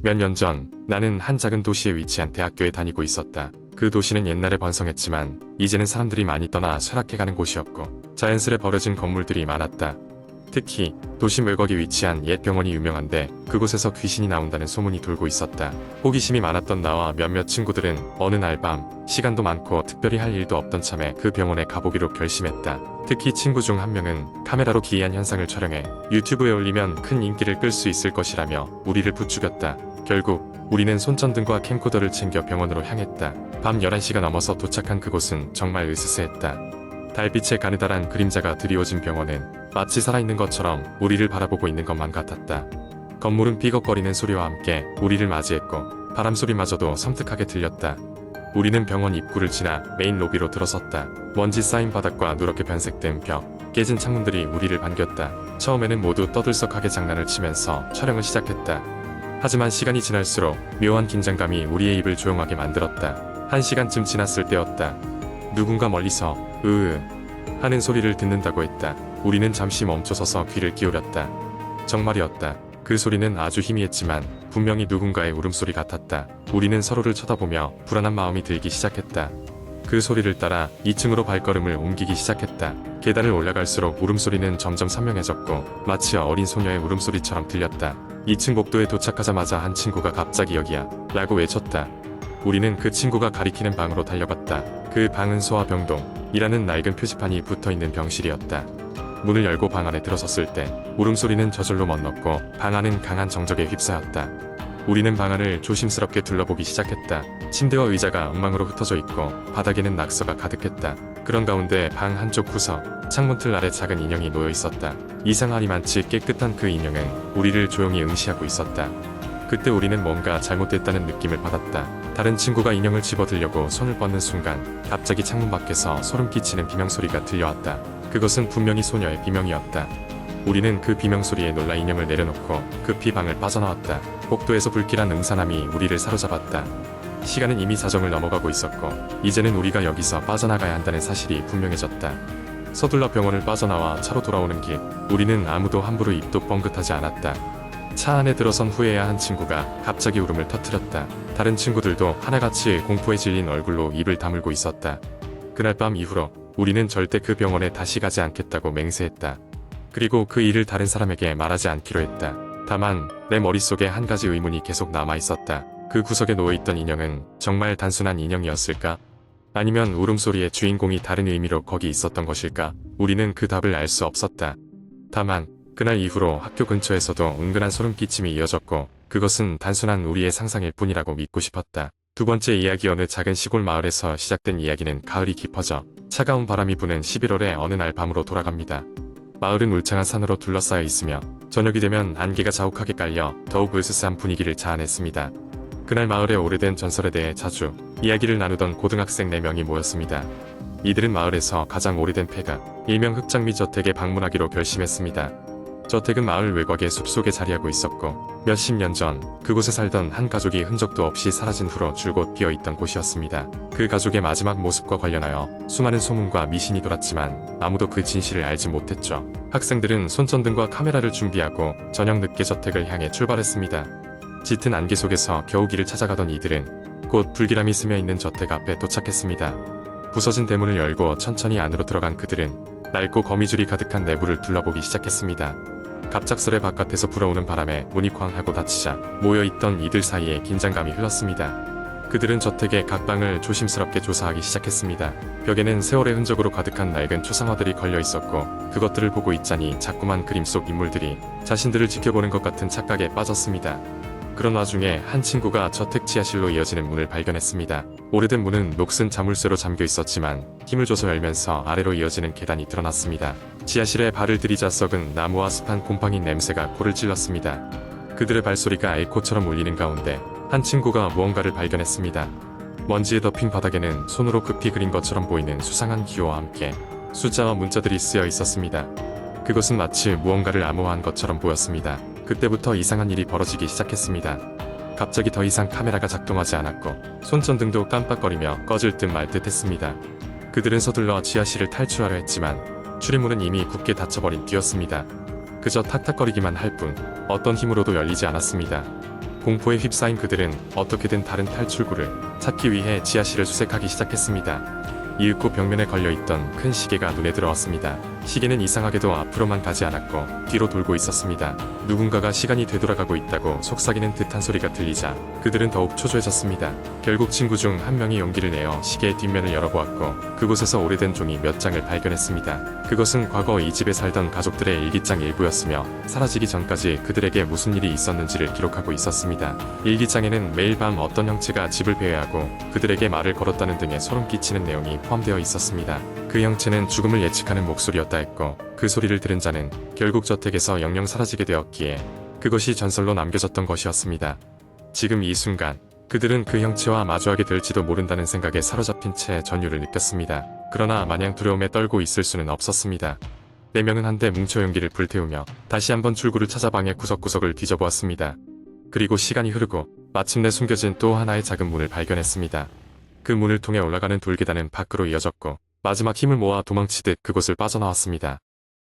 몇 년 전 나는 한 작은 도시에 위치한 대학교에 다니고 있었다. 그 도시는 옛날에 번성했지만 이제는 사람들이 많이 떠나 쇠락해가는 곳이었고 자연스레 버려진 건물들이 많았다. 특히 도심 외곽에 위치한 옛 병원이 유명한데 그곳에서 귀신이 나온다는 소문이 돌고 있었다. 호기심이 많았던 나와 몇몇 친구들은 어느 날 밤 시간도 많고 특별히 할 일도 없던 참에 그 병원에 가보기로 결심했다. 특히 친구 중 한 명은 카메라로 기이한 현상을 촬영해 유튜브에 올리면 큰 인기를 끌 수 있을 것이라며 우리를 부추겼다. 결국 우리는 손전등과 캠코더를 챙겨 병원으로 향했다. 밤 11시가 넘어서 도착한 그곳은 정말 으스스했다. 달빛에 가느다란 그림자가 드리워진 병원은 마치 살아있는 것처럼 우리를 바라보고 있는 것만 같았다. 건물은 삐걱거리는 소리와 함께 우리를 맞이했고 바람소리마저도 섬뜩하게 들렸다. 우리는 병원 입구를 지나 메인 로비로 들어섰다. 먼지 쌓인 바닥과 누렇게 변색된 벽, 깨진 창문들이 우리를 반겼다. 처음에는 모두 떠들썩하게 장난을 치면서 촬영을 시작했다. 하지만 시간이 지날수록 묘한 긴장감이 우리의 입을 조용하게 만들었다. 1시간쯤 지났을 때였다. 누군가 멀리서 으으 하는 소리를 듣는다고 했다. 우리는 잠시 멈춰서서 귀를 기울였다. 정말이었다. 그 소리는 아주 희미했지만 분명히 누군가의 울음소리 같았다. 우리는 서로를 쳐다보며 불안한 마음이 들기 시작했다. 그 소리를 따라 2층으로 발걸음을 옮기기 시작했다. 계단을 올라갈수록 울음소리는 점점 선명해졌고 마치 어린 소녀의 울음소리처럼 들렸다. 2층 복도에 도착하자마자 한 친구가 갑자기 여기야 라고 외쳤다. 우리는 그 친구가 가리키는 방으로 달려갔다. 그 방은 소아병동이라는 낡은 표지판이 붙어있는 병실이었다. 문을 열고 방 안에 들어섰을 때 울음소리는 저절로 멎었고 방 안은 강한 정적에 휩싸였다. 우리는 방 안을 조심스럽게 둘러보기 시작했다. 침대와 의자가 엉망으로 흩어져 있고 바닥에는 낙서가 가득했다. 그런 가운데 방 한쪽 구석 창문틀 아래 작은 인형이 놓여 있었다. 이상하리만치 깨끗한 그 인형은 우리를 조용히 응시하고 있었다. 그때 우리는 뭔가 잘못됐다는 느낌을 받았다. 다른 친구가 인형을 집어들려고 손을 뻗는 순간 갑자기 창문 밖에서 소름 끼치는 비명소리가 들려왔다. 그것은 분명히 소녀의 비명이었다. 우리는 그 비명소리에 놀라 인형을 내려놓고 급히 방을 빠져나왔다. 복도에서 불길한 응산함이 우리를 사로잡았다. 시간은 이미 자정을 넘어가고 있었고 이제는 우리가 여기서 빠져나가야 한다는 사실이 분명해졌다. 서둘러 병원을 빠져나와 차로 돌아오는 길 우리는 아무도 함부로 입도 뻥긋하지 않았다. 차 안에 들어선 후에야 한 친구가 갑자기 울음을 터뜨렸다. 다른 친구들도 하나같이 공포에 질린 얼굴로 입을 다물고 있었다. 그날 밤 이후로 우리는 절대 그 병원에 다시 가지 않겠다고 맹세했다. 그리고 그 일을 다른 사람에게 말하지 않기로 했다. 다만 내 머릿속에 한 가지 의문이 계속 남아있었다. 그 구석에 놓여있던 인형은 정말 단순한 인형이었을까? 아니면 울음소리의 주인공이 다른 의미로 거기 있었던 것일까? 우리는 그 답을 알 수 없었다. 다만 그날 이후로 학교 근처에서도 은근한 소름끼침이 이어졌고 그것은 단순한 우리의 상상일 뿐이라고 믿고 싶었다. 두 번째 이야기 어느 작은 시골 마을에서 시작된 이야기는 가을이 깊어져 차가운 바람이 부는 11월의 어느 날 밤으로 돌아갑니다. 마을은 울창한 산으로 둘러싸여 있으며 저녁이 되면 안개가 자욱하게 깔려 더욱 으스스한 분위기를 자아냈습니다. 그날 마을의 오래된 전설에 대해 자주 이야기를 나누던 고등학생 4명이 모였습니다. 이들은 마을에서 가장 오래된 폐가 일명 흑장미 저택에 방문하기로 결심했습니다. 저택은 마을 외곽의 숲속에 자리하고 있었고 몇십 년 전 그곳에 살던 한 가족이 흔적도 없이 사라진 후로 줄곧 비어있던 곳이었습니다. 그 가족의 마지막 모습과 관련하여 수많은 소문과 미신이 돌았지만 아무도 그 진실을 알지 못했죠. 학생들은 손전등과 카메라를 준비하고 저녁 늦게 저택을 향해 출발했습니다. 짙은 안개 속에서 겨우 길을 찾아가던 이들은 곧 불길함이 스며있는 저택 앞에 도착했습니다. 부서진 대문을 열고 천천히 안으로 들어간 그들은 낡고 거미줄이 가득한 내부를 둘러보기 시작했습니다. 갑작스레 바깥에서 불어오는 바람에 문이 쾅 하고 닫히자 모여있던 이들 사이에 긴장감이 흘렀습니다. 그들은 저택의 각 방을 조심스럽게 조사하기 시작했습니다. 벽에는 세월의 흔적으로 가득한 낡은 초상화들이 걸려 있었고 그것들을 보고 있자니 자꾸만 그림 속 인물들이 자신들을 지켜보는 것 같은 착각에 빠졌습니다. 그런 와중에 한 친구가 저택 지하실로 이어지는 문을 발견했습니다. 오래된 문은 녹슨 자물쇠로 잠겨 있었지만 힘을 줘서 열면서 아래로 이어지는 계단이 드러났습니다. 지하실에 발을 들이자 썩은 나무와 습한 곰팡이 냄새가 코를 찔렀습니다. 그들의 발소리가 에코처럼 울리는 가운데 한 친구가 무언가를 발견했습니다. 먼지에 덮인 바닥에는 손으로 급히 그린 것처럼 보이는 수상한 기호와 함께 숫자와 문자들이 쓰여 있었습니다. 그것은 마치 무언가를 암호화한 것처럼 보였습니다. 그때부터 이상한 일이 벌어지기 시작했습니다. 갑자기 더 이상 카메라가 작동하지 않았고 손전등도 깜빡거리며 꺼질 듯 말 듯 했습니다. 그들은 서둘러 지하실을 탈출하려 했지만 출입문은 이미 굳게 닫혀버린 뒤였습니다. 그저 탁탁거리기만 할 뿐 어떤 힘으로도 열리지 않았습니다. 공포에 휩싸인 그들은 어떻게든 다른 탈출구를 찾기 위해 지하실을 수색하기 시작했습니다. 이윽고 벽면에 걸려있던 큰 시계가 눈에 들어왔습니다. 시계는 이상하게도 앞으로만 가지 않았고 뒤로 돌고 있었습니다. 누군가가 시간이 되돌아가고 있다고 속삭이는 듯한 소리가 들리자 그들은 더욱 초조해졌습니다. 결국 친구 중 한 명이 용기를 내어 시계의 뒷면을 열어보았고 그곳에서 오래된 종이 몇 장을 발견했습니다. 그것은 과거 이 집에 살던 가족들의 일기장 일부였으며 사라지기 전까지 그들에게 무슨 일이 있었는지를 기록하고 있었습니다. 일기장에는 매일 밤 어떤 형체가 집을 배회하고 그들에게 말을 걸었다는 등의 소름 끼치는 내용이 포함되어 있었습니다. 그 형체는 죽음을 예측하는 목소리였다 했고 그 소리를 들은 자는 결국 저택에서 영영 사라지게 되었기에 그것이 전설로 남겨졌던 것이었습니다. 지금 이 순간 그들은 그 형체와 마주하게 될지도 모른다는 생각에 사로잡힌 채 전율을 느꼈습니다. 그러나 마냥 두려움에 떨고 있을 수는 없었습니다. 4명은 한데 뭉쳐 용기를 불태우며 다시 한번 출구를 찾아 방의 구석구석을 뒤져보았습니다. 그리고 시간이 흐르고 마침내 숨겨진 또 하나의 작은 문을 발견했습니다. 그 문을 통해 올라가는 돌계단은 밖으로 이어졌고 마지막 힘을 모아 도망치듯 그곳을 빠져나왔습니다.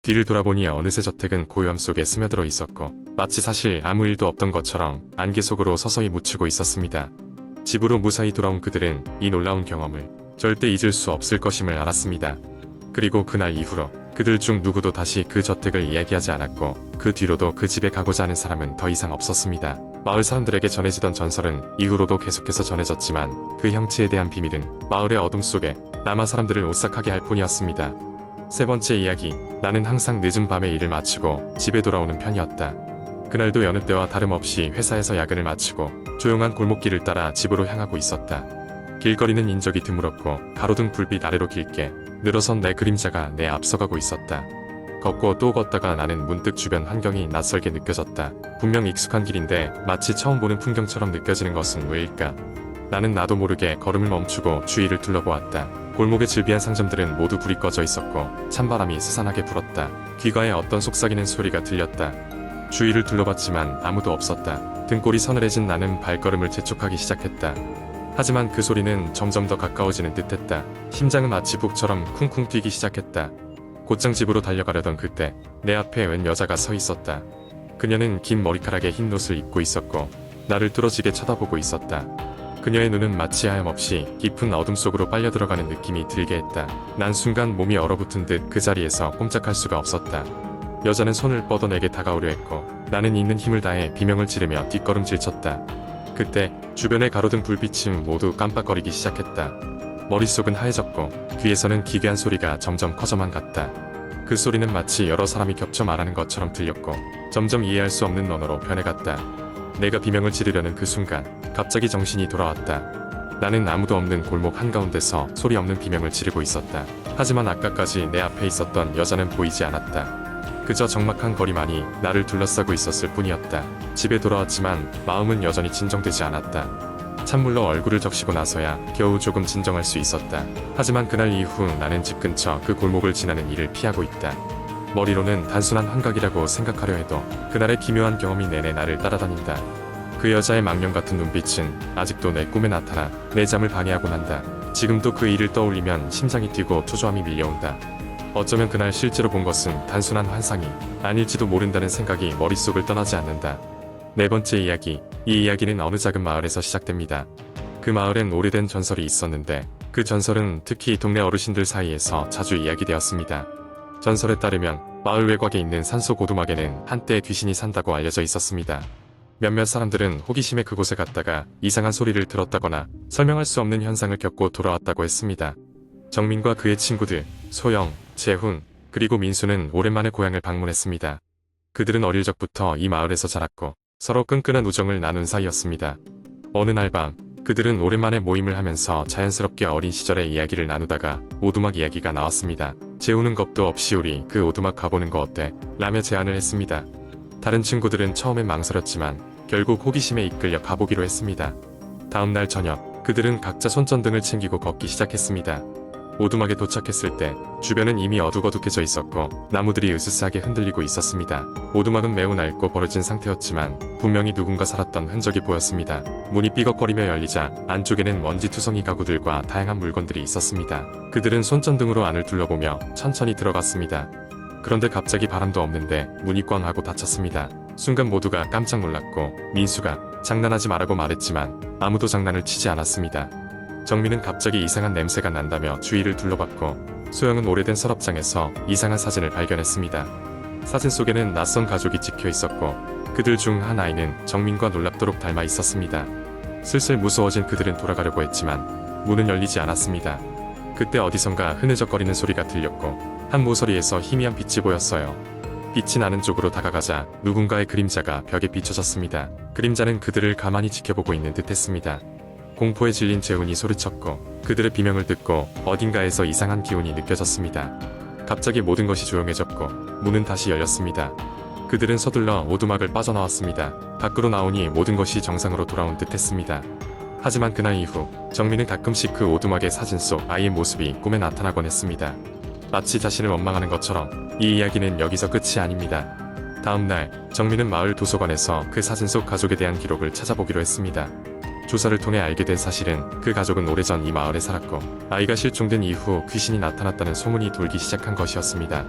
뒤를 돌아보니 어느새 저택은 고요함 속에 스며들어 있었고 마치 사실 아무 일도 없던 것처럼 안개 속으로 서서히 묻히고 있었습니다. 집으로 무사히 돌아온 그들은 이 놀라운 경험을 절대 잊을 수 없을 것임을 알았습니다. 그리고 그날 이후로 그들 중 누구도 다시 그 저택을 이야기하지 않았고 그 뒤로도 그 집에 가고자 하는 사람은 더 이상 없었습니다. 마을 사람들에게 전해지던 전설은 이후로도 계속해서 전해졌지만 그 형체에 대한 비밀은 마을의 어둠 속에 남아 사람들을 오싹하게 할 뿐이었습니다. 세 번째 이야기. 나는 항상 늦은 밤에 일을 마치고 집에 돌아오는 편이었다. 그날도 여느 때와 다름없이 회사에서 야근을 마치고 조용한 골목길을 따라 집으로 향하고 있었다. 길거리는 인적이 드물었고 가로등 불빛 아래로 길게 늘어선 내 그림자가 내 앞서가고 있었다. 걷고 또 걷다가 나는 문득 주변 환경이 낯설게 느껴졌다. 분명 익숙한 길인데 마치 처음 보는 풍경처럼 느껴지는 것은 왜일까? 나는 나도 모르게 걸음을 멈추고 주위를 둘러보았다. 골목의 즐비한 상점들은 모두 불이 꺼져 있었고 찬바람이 스산하게 불었다. 귀가에 어떤 속삭이는 소리가 들렸다. 주위를 둘러봤지만 아무도 없었다. 등골이 서늘해진 나는 발걸음을 재촉하기 시작했다. 하지만 그 소리는 점점 더 가까워지는 듯했다. 심장은 마치 북처럼 쿵쿵 뛰기 시작했다. 곧장 집으로 달려가려던 그때 내 앞에 웬 여자가 서 있었다. 그녀는 긴 머리카락에 흰 옷을 입고 있었고 나를 뚫어지게 쳐다보고 있었다. 그녀의 눈은 마치 하염없이 깊은 어둠 속으로 빨려 들어가는 느낌이 들게 했다. 난 순간 몸이 얼어붙은 듯 그 자리에서 꼼짝할 수가 없었다. 여자는 손을 뻗어 내게 다가오려 했고 나는 있는 힘을 다해 비명을 지르며 뒷걸음질 쳤다. 그때 주변의 가로등 불빛은 모두 깜빡거리기 시작했다. 머릿속은 하얘졌고 귀에서는 기괴한 소리가 점점 커져만 갔다. 그 소리는 마치 여러 사람이 겹쳐 말하는 것처럼 들렸고 점점 이해할 수 없는 언어로 변해갔다. 내가 비명을 지르려는 그 순간 갑자기 정신이 돌아왔다. 나는 아무도 없는 골목 한가운데서 소리 없는 비명을 지르고 있었다. 하지만 아까까지 내 앞에 있었던 여자는 보이지 않았다. 그저 적막한 거리만이 나를 둘러싸고 있었을 뿐이었다. 집에 돌아왔지만 마음은 여전히 진정되지 않았다. 찬물로 얼굴을 적시고 나서야 겨우 조금 진정할 수 있었다. 하지만 그날 이후 나는 집 근처 그 골목을 지나는 일을 피하고 있다. 머리로는 단순한 환각이라고 생각하려 해도 그날의 기묘한 경험이 내내 나를 따라다닌다. 그 여자의 망령 같은 눈빛은 아직도 내 꿈에 나타나 내 잠을 방해하곤 한다. 지금도 그 일을 떠올리면 심장이 뛰고 초조함이 밀려온다. 어쩌면 그날 실제로 본 것은 단순한 환상이 아닐지도 모른다는 생각이 머릿속을 떠나지 않는다. 네 번째 이야기. 이 이야기는 어느 작은 마을에서 시작됩니다. 그 마을엔 오래된 전설이 있었는데 그 전설은 특히 동네 어르신들 사이에서 자주 이야기되었습니다. 전설에 따르면 마을 외곽에 있는 산속 오두막에는 한때 귀신이 산다고 알려져 있었습니다. 몇몇 사람들은 호기심에 그곳에 갔다가 이상한 소리를 들었다거나 설명할 수 없는 현상을 겪고 돌아왔다고 했습니다. 정민과 그의 친구들, 소영, 재훈, 그리고 민수는 오랜만에 고향을 방문했습니다. 그들은 어릴 적부터 이 마을에서 자랐고 서로 끈끈한 우정을 나눈 사이였습니다. 어느 날 밤 그들은 오랜만에 모임을 하면서 자연스럽게 어린 시절의 이야기를 나누다가 오두막 이야기가 나왔습니다. 재우는 겁도 없이 우리 그 오두막 가보는 거 어때? 라며 제안을 했습니다. 다른 친구들은 처음엔 망설였지만 결국 호기심에 이끌려 가보기로 했습니다. 다음날 저녁 그들은 각자 손전등을 챙기고 걷기 시작했습니다. 오두막에 도착했을 때 주변은 이미 어둑어둑해져 있었고 나무들이 으스스하게 흔들리고 있었습니다. 오두막은 매우 낡고 버려진 상태였지만 분명히 누군가 살았던 흔적이 보였습니다. 문이 삐걱거리며 열리자 안쪽에는 먼지투성이 가구들과 다양한 물건들이 있었습니다. 그들은 손전등으로 안을 둘러보며 천천히 들어갔습니다. 그런데 갑자기 바람도 없는데 문이 꽝 하고 닫혔습니다. 순간 모두가 깜짝 놀랐고 민수가 장난하지 말라고 말했지만 아무도 장난을 치지 않았습니다. 정민은 갑자기 이상한 냄새가 난다며 주위를 둘러봤고 소영은 오래된 서랍장에서 이상한 사진을 발견했습니다. 사진 속에는 낯선 가족이 찍혀 있었고 그들 중 한 아이는 정민과 놀랍도록 닮아 있었습니다. 슬슬 무서워진 그들은 돌아가려고 했지만 문은 열리지 않았습니다. 그때 어디선가 흐느적거리는 소리가 들렸고 한 모서리에서 희미한 빛이 보였어요. 빛이 나는 쪽으로 다가가자 누군가의 그림자가 벽에 비춰졌습니다. 그림자는 그들을 가만히 지켜보고 있는 듯했습니다. 공포에 질린 재훈이 소리쳤고 그들의 비명을 듣고 어딘가에서 이상한 기운이 느껴졌습니다. 갑자기 모든 것이 조용해졌고 문은 다시 열렸습니다. 그들은 서둘러 오두막을 빠져나왔습니다. 밖으로 나오니 모든 것이 정상으로 돌아온 듯했습니다. 하지만 그날 이후 정민은 가끔씩 그 오두막의 사진 속 아이의 모습이 꿈에 나타나곤 했습니다. 마치 자신을 원망하는 것처럼. 이 이야기는 여기서 끝이 아닙니다. 다음날 정민은 마을 도서관에서 그 사진 속 가족에 대한 기록을 찾아보기로 했습니다. 조사를 통해 알게 된 사실은 그 가족은 오래전 이 마을에 살았고 아이가 실종된 이후 귀신이 나타났다는 소문이 돌기 시작한 것이었습니다.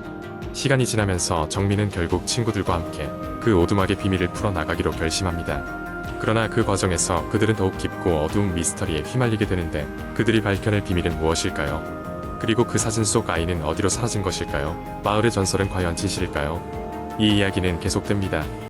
시간이 지나면서 정민은 결국 친구들과 함께 그 오두막의 비밀을 풀어나가기로 결심합니다. 그러나 그 과정에서 그들은 더욱 깊고 어두운 미스터리에 휘말리게 되는데 그들이 밝혀낼 비밀은 무엇일까요? 그리고 그 사진 속 아이는 어디로 사라진 것일까요? 마을의 전설은 과연 진실일까요? 이 이야기는 계속됩니다.